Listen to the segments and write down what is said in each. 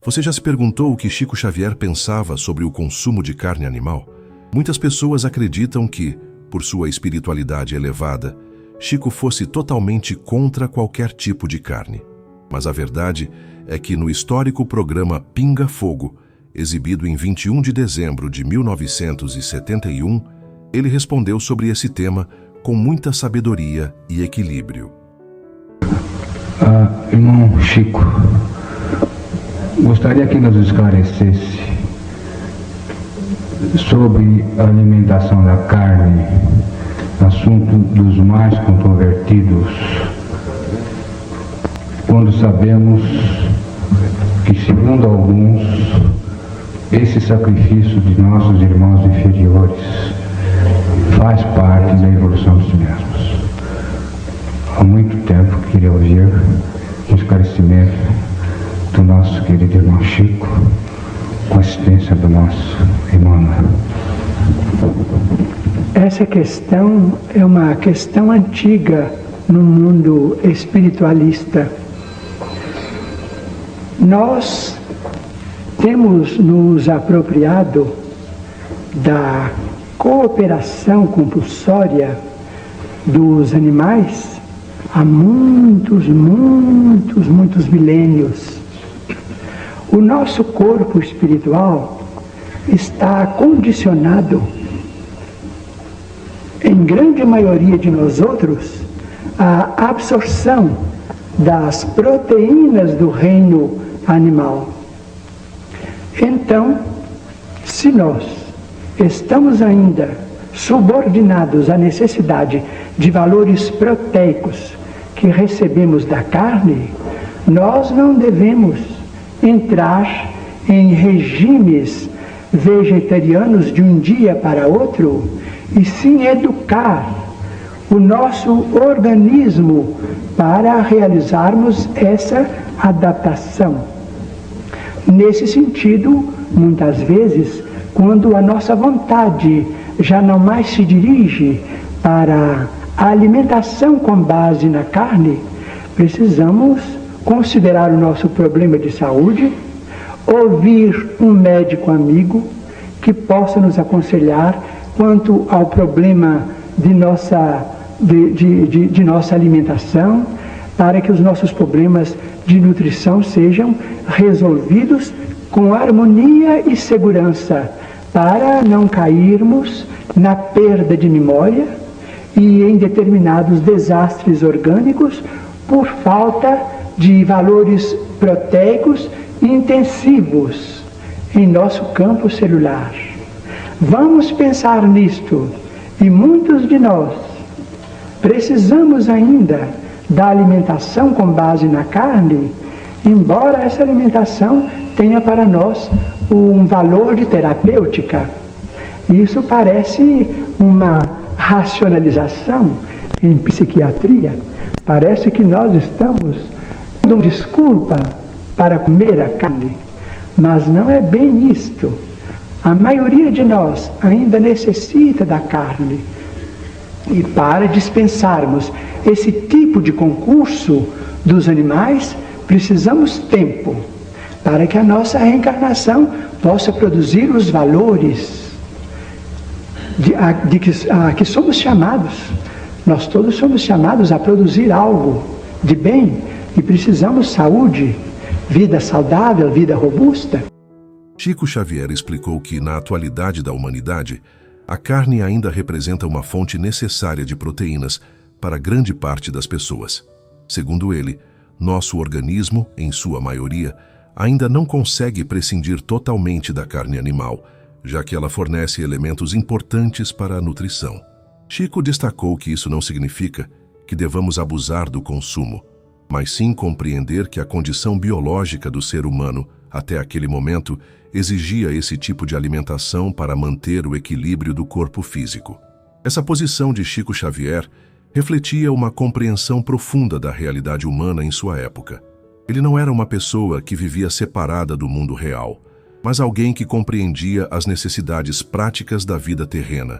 Você já se perguntou o que Chico Xavier pensava sobre o consumo de carne animal? Muitas pessoas acreditam que, por sua espiritualidade elevada, Chico fosse totalmente contra qualquer tipo de carne. Mas a verdade é que no histórico programa Pinga Fogo, exibido em 21 de dezembro de 1971, ele respondeu sobre esse tema com muita sabedoria e equilíbrio. Irmão Chico, gostaria que nos esclarecesse sobre a alimentação da carne, assunto dos mais controvertidos, quando sabemos que, segundo alguns, esse sacrifício de nossos irmãos inferiores faz parte da evolução dos mesmos. Há muito tempo queria ouvir o esclarecimento do nosso querido irmão Chico, com assistência do nosso irmão. Essa questão é uma questão antiga no mundo espiritualista. Nós temos nos apropriado da cooperação compulsória dos animais há muitos milênios. O nosso corpo espiritual está condicionado, em grande maioria de nós outros, à absorção das proteínas do reino animal. Então, se nós estamos ainda subordinados à necessidade de valores proteicos que recebemos da carne, nós não devemos entrar em regimes vegetarianos de um dia para outro, e sim educar o nosso organismo para realizarmos essa adaptação. Nesse sentido, muitas vezes, quando a nossa vontade já não mais se dirige para a alimentação com base na carne, precisamos considerar o nosso problema de saúde, ouvir um médico amigo que possa nos aconselhar quanto ao problema de nossa alimentação, para que os nossos problemas de nutrição sejam resolvidos com harmonia e segurança, para não cairmos na perda de memória e em determinados desastres orgânicos por falta de valores proteicos intensivos em nosso campo celular. Vamos pensar nisto, e muitos de nós precisamos ainda da alimentação com base na carne, embora essa alimentação tenha para nós um valor de terapêutica. Isso parece uma racionalização em psiquiatria. Parece que nós estamos dando desculpa para comer a carne, mas não é bem isto. A maioria de nós ainda necessita da carne. E para dispensarmos esse tipo de concurso dos animais, precisamos tempo para que a nossa reencarnação possa produzir os valores que somos chamados. Nós todos somos chamados a produzir algo de bem e precisamos saúde, vida saudável, vida robusta. Chico Xavier explicou que, na atualidade da humanidade, a carne ainda representa uma fonte necessária de proteínas para grande parte das pessoas. Segundo ele, nosso organismo, em sua maioria, ainda não consegue prescindir totalmente da carne animal, já que ela fornece elementos importantes para a nutrição. Chico destacou que isso não significa que devamos abusar do consumo, mas sim compreender que a condição biológica do ser humano, até aquele momento, exigia esse tipo de alimentação para manter o equilíbrio do corpo físico. Essa posição de Chico Xavier refletia uma compreensão profunda da realidade humana em sua época. Ele não era uma pessoa que vivia separada do mundo real, mas alguém que compreendia as necessidades práticas da vida terrena.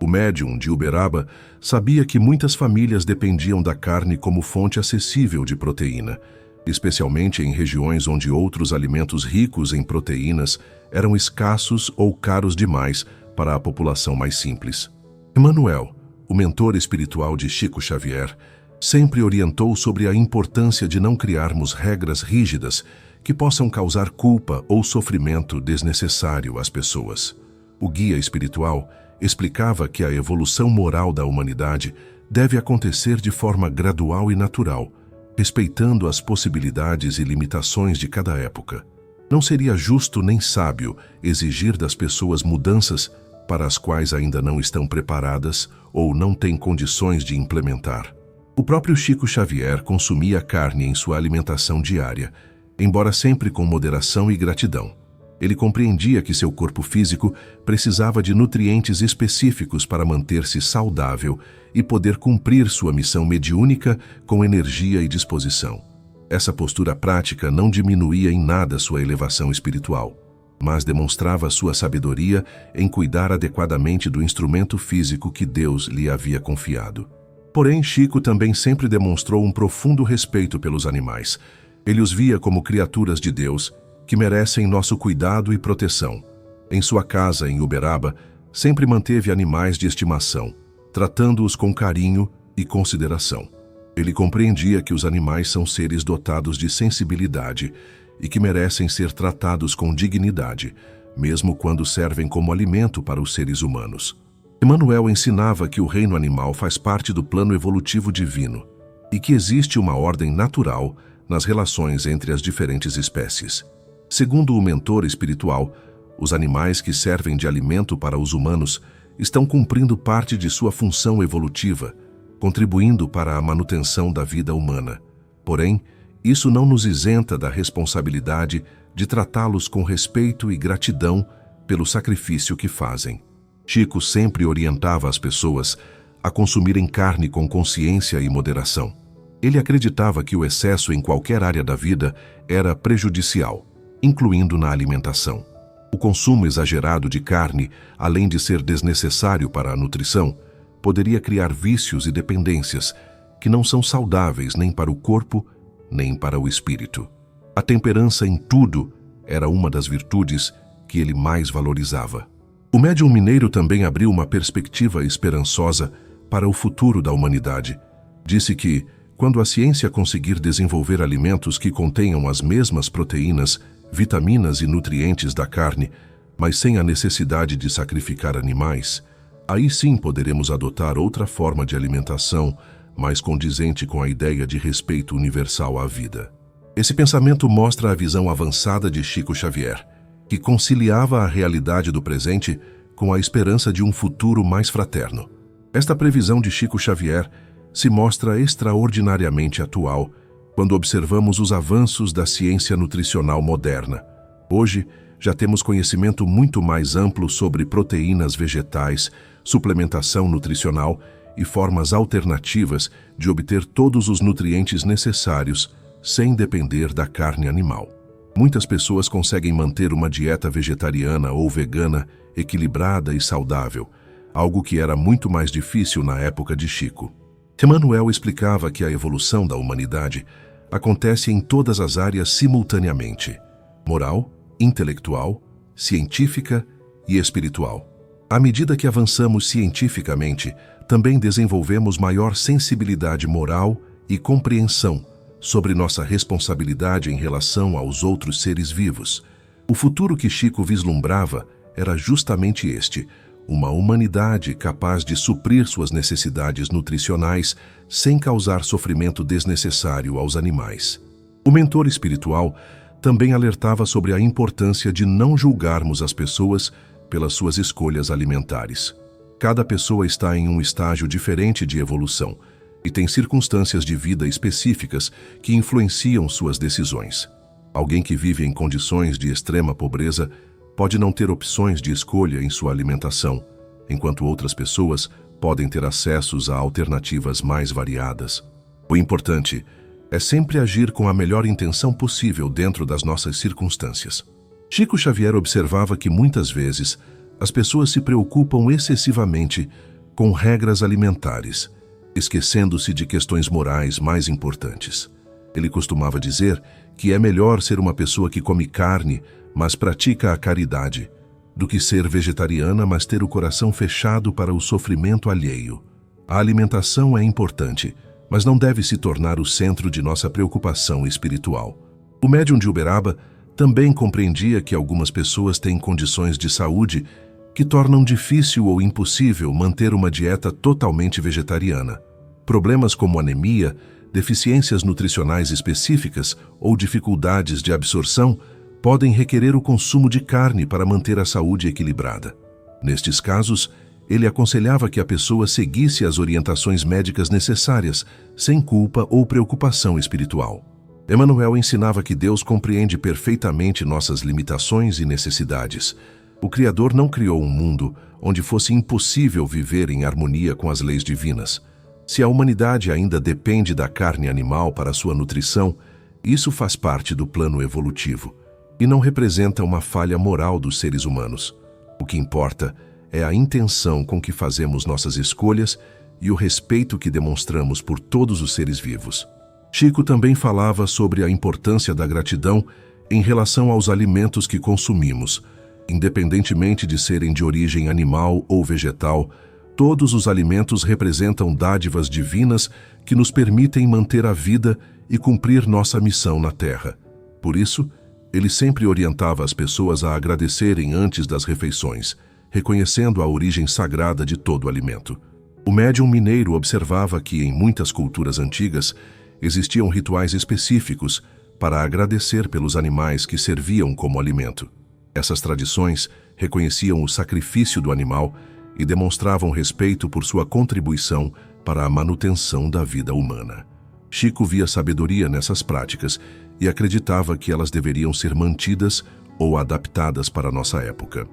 O médium de Uberaba sabia que muitas famílias dependiam da carne como fonte acessível de proteína, especialmente em regiões onde outros alimentos ricos em proteínas eram escassos ou caros demais para a população mais simples. Emmanuel, o mentor espiritual de Chico Xavier, sempre orientou sobre a importância de não criarmos regras rígidas que possam causar culpa ou sofrimento desnecessário às pessoas. O guia espiritual explicava que a evolução moral da humanidade deve acontecer de forma gradual e natural, respeitando as possibilidades e limitações de cada época. Não seria justo nem sábio exigir das pessoas mudanças para as quais ainda não estão preparadas ou não têm condições de implementar. O próprio Chico Xavier consumia carne em sua alimentação diária, embora sempre com moderação e gratidão. Ele compreendia que seu corpo físico precisava de nutrientes específicos para manter-se saudável e poder cumprir sua missão mediúnica com energia e disposição. Essa postura prática não diminuía em nada sua elevação espiritual, mas demonstrava sua sabedoria em cuidar adequadamente do instrumento físico que Deus lhe havia confiado. Porém, Chico também sempre demonstrou um profundo respeito pelos animais. Ele os via como criaturas de Deus, que merecem nosso cuidado e proteção. Em sua casa, em Uberaba, sempre manteve animais de estimação, tratando-os com carinho e consideração. Ele compreendia que os animais são seres dotados de sensibilidade e que merecem ser tratados com dignidade, mesmo quando servem como alimento para os seres humanos. Emmanuel ensinava que o reino animal faz parte do plano evolutivo divino e que existe uma ordem natural nas relações entre as diferentes espécies. Segundo o mentor espiritual, os animais que servem de alimento para os humanos estão cumprindo parte de sua função evolutiva, contribuindo para a manutenção da vida humana. Porém, isso não nos isenta da responsabilidade de tratá-los com respeito e gratidão pelo sacrifício que fazem. Chico sempre orientava as pessoas a consumirem carne com consciência e moderação. Ele acreditava que o excesso em qualquer área da vida era prejudicial, incluindo na alimentação. O consumo exagerado de carne, além de ser desnecessário para a nutrição, poderia criar vícios e dependências que não são saudáveis nem para o corpo, nem para o espírito. A temperança em tudo era uma das virtudes que ele mais valorizava. O médium mineiro também abriu uma perspectiva esperançosa para o futuro da humanidade. Disse que, quando a ciência conseguir desenvolver alimentos que contenham as mesmas proteínas, vitaminas e nutrientes da carne, mas sem a necessidade de sacrificar animais, aí sim poderemos adotar outra forma de alimentação mais condizente com a ideia de respeito universal à vida. Esse pensamento mostra a visão avançada de Chico Xavier, que conciliava a realidade do presente com a esperança de um futuro mais fraterno. Esta previsão de Chico Xavier se mostra extraordinariamente atual quando observamos os avanços da ciência nutricional moderna. Hoje, já temos conhecimento muito mais amplo sobre proteínas vegetais, suplementação nutricional e formas alternativas de obter todos os nutrientes necessários sem depender da carne animal. Muitas pessoas conseguem manter uma dieta vegetariana ou vegana equilibrada e saudável, algo que era muito mais difícil na época de Chico. Emmanuel explicava que a evolução da humanidade acontece em todas as áreas simultaneamente: moral, intelectual, científica e espiritual. À medida que avançamos cientificamente, também desenvolvemos maior sensibilidade moral e compreensão sobre nossa responsabilidade em relação aos outros seres vivos. O futuro que Chico vislumbrava era justamente este: uma humanidade capaz de suprir suas necessidades nutricionais sem causar sofrimento desnecessário aos animais. O mentor espiritual também alertava sobre a importância de não julgarmos as pessoas pelas suas escolhas alimentares. Cada pessoa está em um estágio diferente de evolução e tem circunstâncias de vida específicas que influenciam suas decisões. Alguém que vive em condições de extrema pobreza pode não ter opções de escolha em sua alimentação, enquanto outras pessoas podem ter acessos a alternativas mais variadas. O importante é sempre agir com a melhor intenção possível dentro das nossas circunstâncias. Chico Xavier observava que muitas vezes as pessoas se preocupam excessivamente com regras alimentares, esquecendo-se de questões morais mais importantes. Ele costumava dizer que é melhor ser uma pessoa que come carne, mas pratica a caridade, do que ser vegetariana, mas ter o coração fechado para o sofrimento alheio. A alimentação é importante, mas não deve se tornar o centro de nossa preocupação espiritual. O médium de Uberaba também compreendia que algumas pessoas têm condições de saúde que tornam difícil ou impossível manter uma dieta totalmente vegetariana. Problemas como anemia, deficiências nutricionais específicas ou dificuldades de absorção podem requerer o consumo de carne para manter a saúde equilibrada. Nestes casos, ele aconselhava que a pessoa seguisse as orientações médicas necessárias, sem culpa ou preocupação espiritual. Emmanuel ensinava que Deus compreende perfeitamente nossas limitações e necessidades. O Criador não criou um mundo onde fosse impossível viver em harmonia com as leis divinas. Se a humanidade ainda depende da carne animal para sua nutrição, isso faz parte do plano evolutivo e não representa uma falha moral dos seres humanos. O que importa é a intenção com que fazemos nossas escolhas e o respeito que demonstramos por todos os seres vivos. Chico também falava sobre a importância da gratidão em relação aos alimentos que consumimos. Independentemente de serem de origem animal ou vegetal, todos os alimentos representam dádivas divinas que nos permitem manter a vida e cumprir nossa missão na Terra. Por isso, ele sempre orientava as pessoas a agradecerem antes das refeições, reconhecendo a origem sagrada de todo alimento. O médium mineiro observava que, em muitas culturas antigas, existiam rituais específicos para agradecer pelos animais que serviam como alimento. Essas tradições reconheciam o sacrifício do animal e demonstravam respeito por sua contribuição para a manutenção da vida humana. Chico via sabedoria nessas práticas e acreditava que elas deveriam ser mantidas ou adaptadas para a nossa época.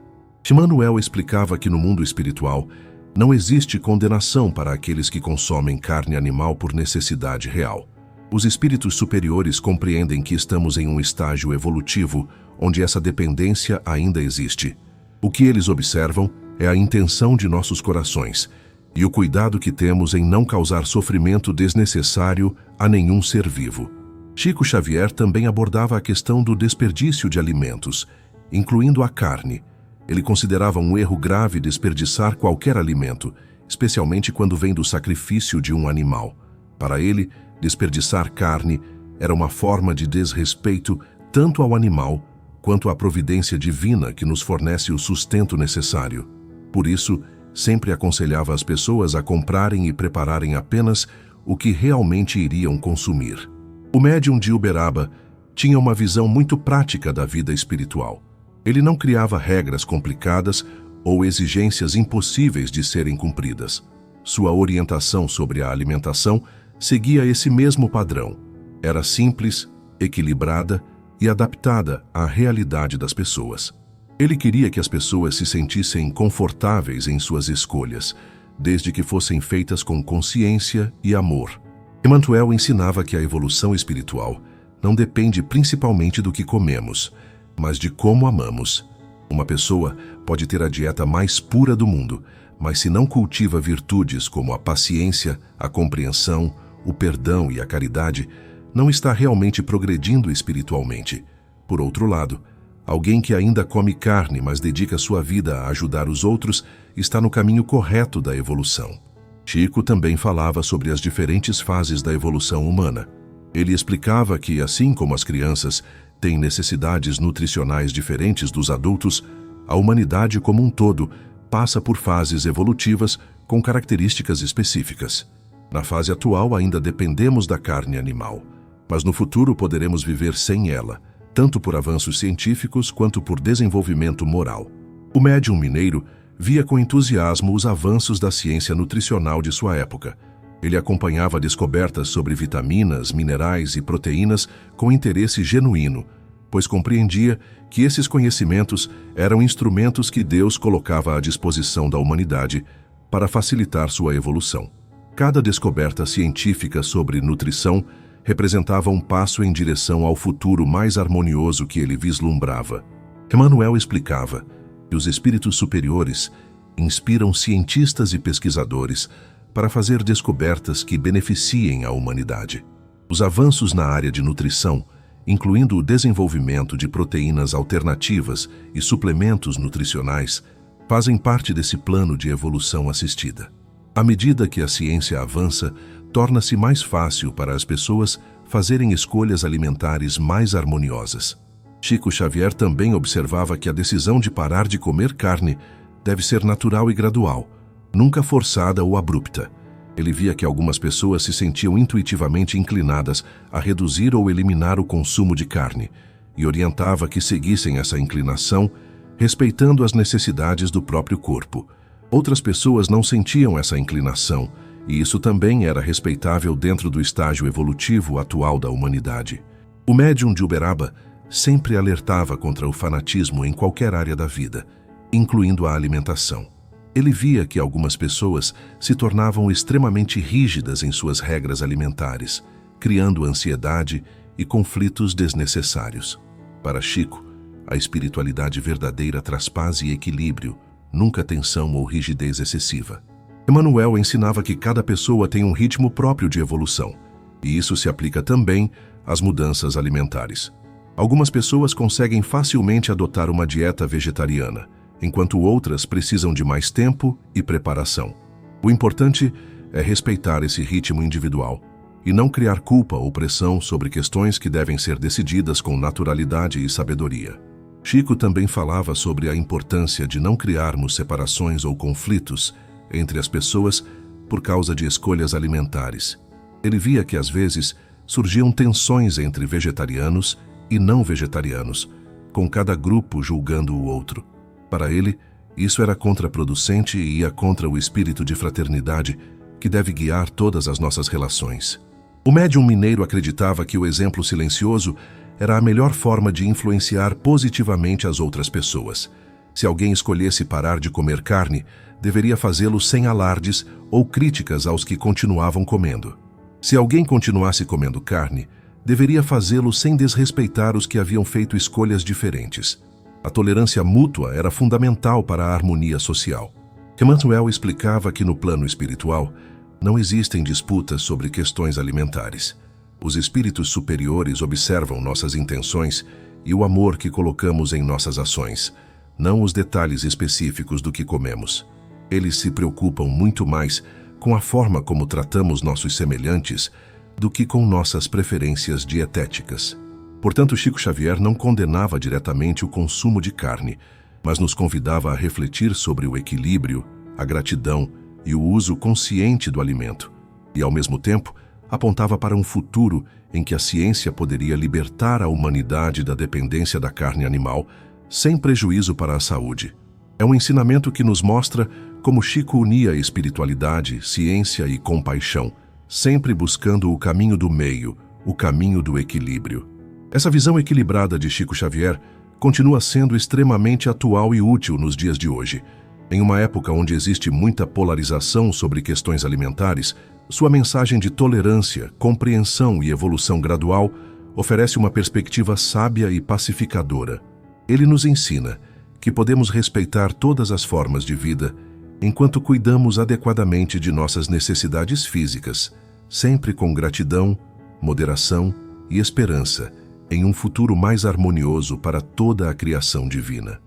Emmanuel explicava que no mundo espiritual não existe condenação para aqueles que consomem carne animal por necessidade real. Os espíritos superiores compreendem que estamos em um estágio evolutivo onde essa dependência ainda existe. O que eles observam é a intenção de nossos corações e o cuidado que temos em não causar sofrimento desnecessário a nenhum ser vivo. Chico Xavier também abordava a questão do desperdício de alimentos, incluindo a carne. Ele considerava um erro grave desperdiçar qualquer alimento, especialmente quando vem do sacrifício de um animal. Para ele, desperdiçar carne era uma forma de desrespeito tanto ao animal quanto à providência divina que nos fornece o sustento necessário. Por isso, sempre aconselhava as pessoas a comprarem e prepararem apenas o que realmente iriam consumir. O médium de Uberaba tinha uma visão muito prática da vida espiritual. Ele não criava regras complicadas ou exigências impossíveis de serem cumpridas. Sua orientação sobre a alimentação seguia esse mesmo padrão. Era simples, equilibrada e adaptada à realidade das pessoas. Ele queria que as pessoas se sentissem confortáveis em suas escolhas, desde que fossem feitas com consciência e amor. Emmanuel ensinava que a evolução espiritual não depende principalmente do que comemos, mas de como amamos. Uma pessoa pode ter a dieta mais pura do mundo, mas se não cultiva virtudes como a paciência, a compreensão, o perdão e a caridade, não está realmente progredindo espiritualmente. Por outro lado, alguém que ainda come carne, mas dedica sua vida a ajudar os outros, está no caminho correto da evolução. Chico também falava sobre as diferentes fases da evolução humana. Ele explicava que, assim como as crianças têm necessidades nutricionais diferentes dos adultos, a humanidade como um todo passa por fases evolutivas com características específicas. Na fase atual ainda dependemos da carne animal, mas no futuro poderemos viver sem ela, tanto por avanços científicos quanto por desenvolvimento moral. O médium mineiro via com entusiasmo os avanços da ciência nutricional de sua época. Ele acompanhava descobertas sobre vitaminas, minerais e proteínas com interesse genuíno, pois compreendia que esses conhecimentos eram instrumentos que Deus colocava à disposição da humanidade para facilitar sua evolução. Cada descoberta científica sobre nutrição representava um passo em direção ao futuro mais harmonioso que ele vislumbrava. Emmanuel explicava que os espíritos superiores inspiram cientistas e pesquisadores para fazer descobertas que beneficiem a humanidade. Os avanços na área de nutrição, incluindo o desenvolvimento de proteínas alternativas e suplementos nutricionais, fazem parte desse plano de evolução assistida. À medida que a ciência avança, torna-se mais fácil para as pessoas fazerem escolhas alimentares mais harmoniosas. Chico Xavier também observava que a decisão de parar de comer carne deve ser natural e gradual, nunca forçada ou abrupta. Ele via que algumas pessoas se sentiam intuitivamente inclinadas a reduzir ou eliminar o consumo de carne e orientava que seguissem essa inclinação, respeitando as necessidades do próprio corpo. Outras pessoas não sentiam essa inclinação, e isso também era respeitável dentro do estágio evolutivo atual da humanidade. O médium de Uberaba sempre alertava contra o fanatismo em qualquer área da vida, incluindo a alimentação. Ele via que algumas pessoas se tornavam extremamente rígidas em suas regras alimentares, criando ansiedade e conflitos desnecessários. Para Chico, a espiritualidade verdadeira traz paz e equilíbrio, nunca tensão ou rigidez excessiva. Emmanuel ensinava que cada pessoa tem um ritmo próprio de evolução, e isso se aplica também às mudanças alimentares. Algumas pessoas conseguem facilmente adotar uma dieta vegetariana, enquanto outras precisam de mais tempo e preparação. O importante é respeitar esse ritmo individual e não criar culpa ou pressão sobre questões que devem ser decididas com naturalidade e sabedoria. Chico também falava sobre a importância de não criarmos separações ou conflitos entre as pessoas por causa de escolhas alimentares. Ele via que às vezes surgiam tensões entre vegetarianos e não vegetarianos, com cada grupo julgando o outro. Para ele, isso era contraproducente e ia contra o espírito de fraternidade que deve guiar todas as nossas relações. O médium mineiro acreditava que o exemplo silencioso era a melhor forma de influenciar positivamente as outras pessoas. Se alguém escolhesse parar de comer carne, deveria fazê-lo sem alardes ou críticas aos que continuavam comendo. Se alguém continuasse comendo carne, deveria fazê-lo sem desrespeitar os que haviam feito escolhas diferentes. A tolerância mútua era fundamental para a harmonia social. Emmanuel explicava que no plano espiritual não existem disputas sobre questões alimentares. Os espíritos superiores observam nossas intenções e o amor que colocamos em nossas ações, não os detalhes específicos do que comemos. Eles se preocupam muito mais com a forma como tratamos nossos semelhantes do que com nossas preferências dietéticas. Portanto, Chico Xavier não condenava diretamente o consumo de carne, mas nos convidava a refletir sobre o equilíbrio, a gratidão e o uso consciente do alimento. E, ao mesmo tempo, apontava para um futuro em que a ciência poderia libertar a humanidade da dependência da carne animal, sem prejuízo para a saúde. É um ensinamento que nos mostra como Chico unia espiritualidade, ciência e compaixão, sempre buscando o caminho do meio, o caminho do equilíbrio. Essa visão equilibrada de Chico Xavier continua sendo extremamente atual e útil nos dias de hoje. Em uma época onde existe muita polarização sobre questões alimentares, sua mensagem de tolerância, compreensão e evolução gradual oferece uma perspectiva sábia e pacificadora. Ele nos ensina que podemos respeitar todas as formas de vida enquanto cuidamos adequadamente de nossas necessidades físicas, sempre com gratidão, moderação e esperança, em um futuro mais harmonioso para toda a criação divina.